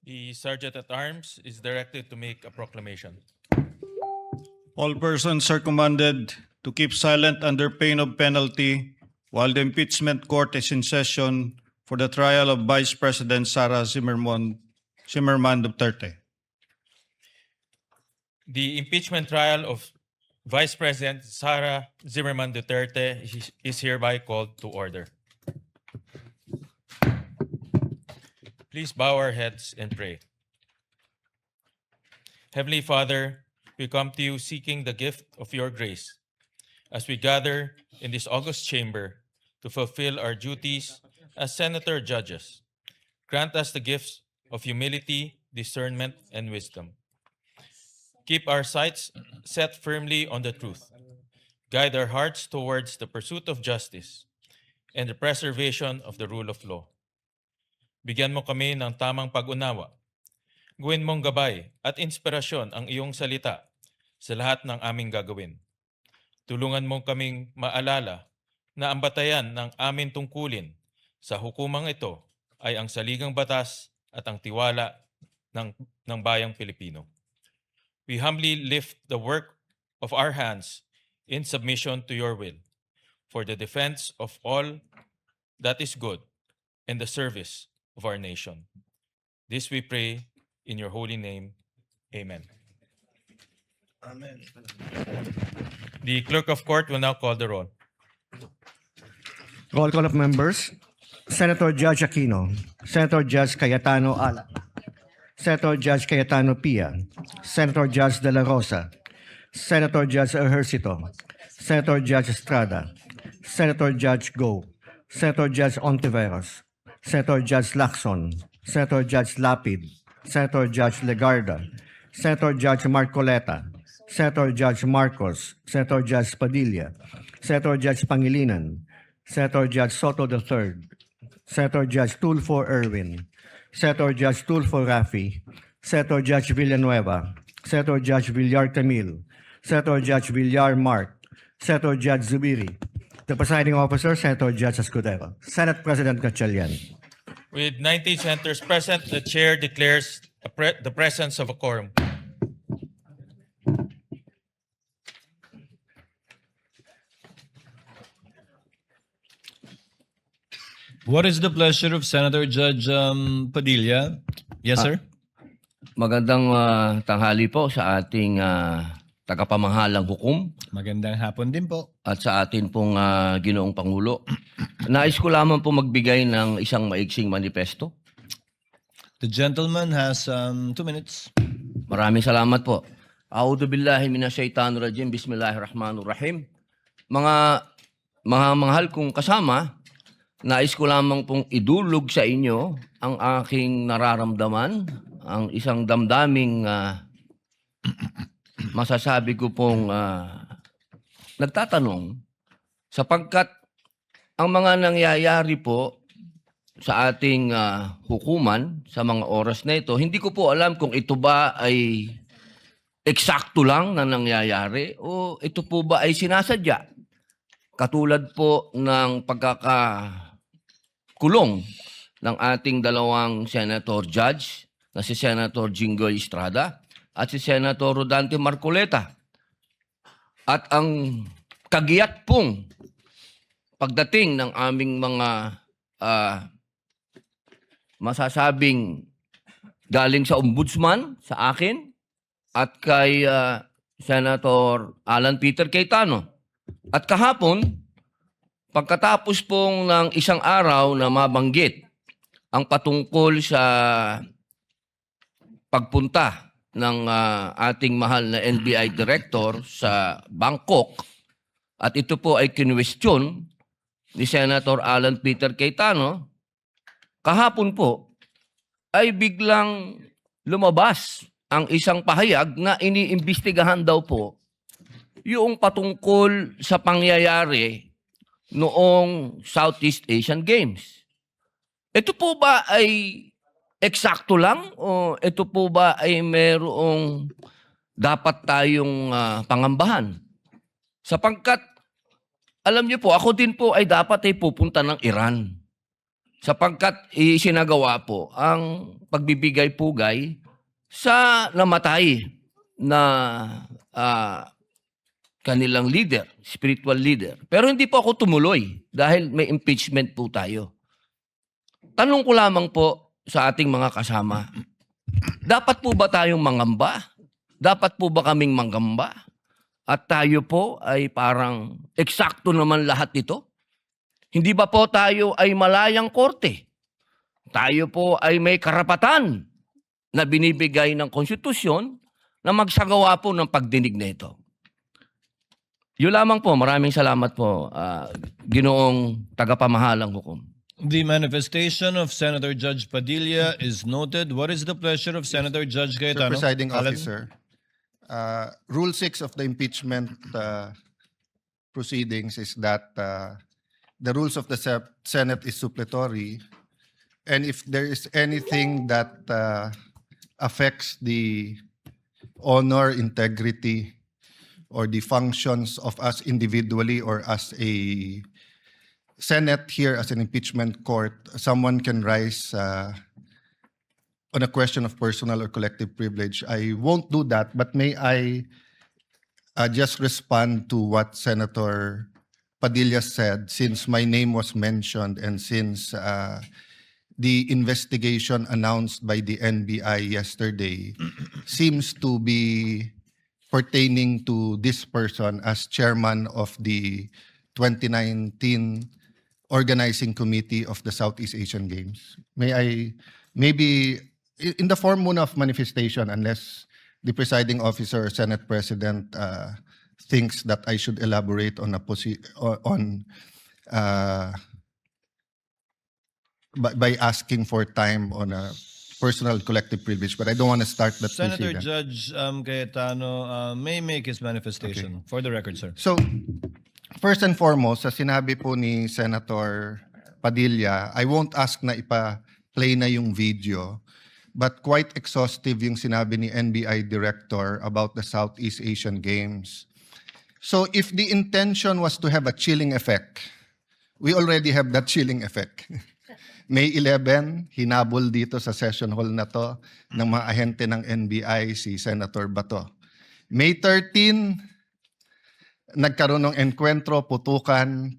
The Sergeant at Arms is directed to make a proclamation. All persons are commanded to keep silent under pain of penalty while the impeachment court is in session for the trial of Vice President Sara Zimmerman Duterte. The impeachment trial of Vice President Sara Zimmerman Duterte is hereby called to order. Please bow our heads and pray. Heavenly Father, we come to you seeking the gift of your grace as we gather in this august chamber to fulfill our duties as senator judges. Grant us the gifts of humility, discernment, and wisdom. Keep our sights set firmly on the truth. Guide our hearts towards the pursuit of justice and the preservation of the rule of law. Bigyan mo kami ng tamang pag-unawa. Gawin mong gabay at inspirasyon ang iyong salita sa lahat ng aming gagawin. Tulungan mo kaming maalala na ang batayan ng aming tungkulin sa hukumang ito ay ang saligang batas at ang tiwala ng bayang Pilipino. We humbly lift the work of our hands in submission to your will for the defense of all that is good and the service of our nation. This we pray in your holy name. Amen. Amen. The clerk of court will now call the roll. Roll call of members. Senator Judge Aquino. Senator Judge Cayetano Ala. Senator Judge Cayetano Pia. Senator Judge De La Rosa. Senator Judge Ejercito. Senator Judge Estrada. Senator Judge Go. Senator Judge Ontiveros. Senator Judge Lacson. Senator Judge Lapid. Senator Judge Legarda. Senator Judge Marcoleta. Senator Judge Marcos. Senator Judge Padilla. Senator Judge Pangilinan. Senator Judge Soto III. Senator Judge Tulfo Erwin. Senator Judge Tulfo Rafi. Senator Judge Villanueva. Senator Judge Villar Camille. Senator Judge Villar Mark. Senator Judge Zubiri. The presiding officer, Senator Judge Escudero. Senate President Gatchalian. With 19 senators present, the chair declares the presence of a quorum. What is the pleasure of Senator Judge Padilla? Yes, sir. Magandang tanghali po sa ating tagapamahalang hukom Magandang hapon din po. at sa atin pong Ginoong Pangulo. Nais ko lamang po magbigay ng isang maiksing manifesto. The gentleman has 2 minutes. Maraming salamat po. A'udhu billahi minasyaitanir rajim. Bismillahirrahmanirrahim. Mga mahal kong kasama, nais ko lamang pong idulog sa inyo ang aking nararamdaman, ang isang damdaming masasabi ko pong nagtatanong sapagkat ang mga nangyayari po sa ating hukuman sa mga oras na ito, hindi ko po alam kung ito ba ay eksakto lang na nangyayari o ito po ba ay sinasadya. Katulad po ng pagkakakulong ng ating dalawang senator judge na si Senator Jinggoy Estrada at si Senator Rodante Marcoleta. At ang kagiyat pong pagdating ng aming mga masasabing galing sa ombudsman, sa akin, at kay Senator Alan Peter Cayetano. At kahapon, pagkatapos pong ng isang araw na mabanggit ang patungkol sa pagpunta ng ating mahal na NBI Director sa Bangkok, at ito po ay kinwestiyon ni Senator Alan Peter Cayetano, kahapon po ay biglang lumabas ang isang pahayag na iniimbestigahan daw po yung patungkol sa pangyayari noong Southeast Asian Games. Ito po ba ay eksakto lang o ito po ba ay merong dapat tayong pangambahan? Sapagkat, alam niyo po, ako din po ay dapat ay pupunta ng Iran. Sapagkat isinagawa po ang pagbibigay-pugay sa namatay na kanilang leader, spiritual leader. Pero hindi po ako tumuloy dahil may impeachment po tayo. Tanong ko lamang po sa ating mga kasama, dapat po ba tayong mangamba? Dapat po ba kaming manggamba? At tayo po ay parang eksakto naman lahat ito? Hindi ba po tayo ay malayang korte? Tayo po ay may karapatan na binibigay ng konstitusyon na magsagawa po ng pagdinig na ito. Yun lamang po. Maraming salamat po, Ginoong tagapamahalang hukom. The manifestation of Senator Judge Padilla is noted. What is the pleasure of Senator Judge Mr. Cayetano? Presiding Alan? Officer, Rule 6 of the impeachment proceedings is that the rules of the Senate is suppletory, and if there is anything that affects the honor, integrity, or the functions of us individually or as a Senate here as an impeachment court, someone can rise on a question of personal or collective privilege. I won't do that, but may I just respond to what Senator Padilla said, since my name was mentioned and since the investigation announced by the NBI yesterday seems to be pertaining to this person as chairman of the 2019 Organizing Committee of the Southeast Asian Games. May I, maybe in the form muna of manifestation, unless the presiding officer or Senate President thinks that I should elaborate on by asking for time on a personal collective privilege, but I don't want to start that Senator proceeding. Judge Cayetano may make his manifestation. For the record, sir. So, first and foremost, sa sinabi po ni Senator Padilla, I won't ask na ipa-play na yung video, but quite exhaustive yung sinabi ni NBI Director about the Southeast Asian Games. So if the intention was to have a chilling effect, we already have that chilling effect. May 11, hinabol dito sa session hall na to ng mga ahente ng NBI si Senator Bato. May 13, nagkaroon ng enkwentro, putukan,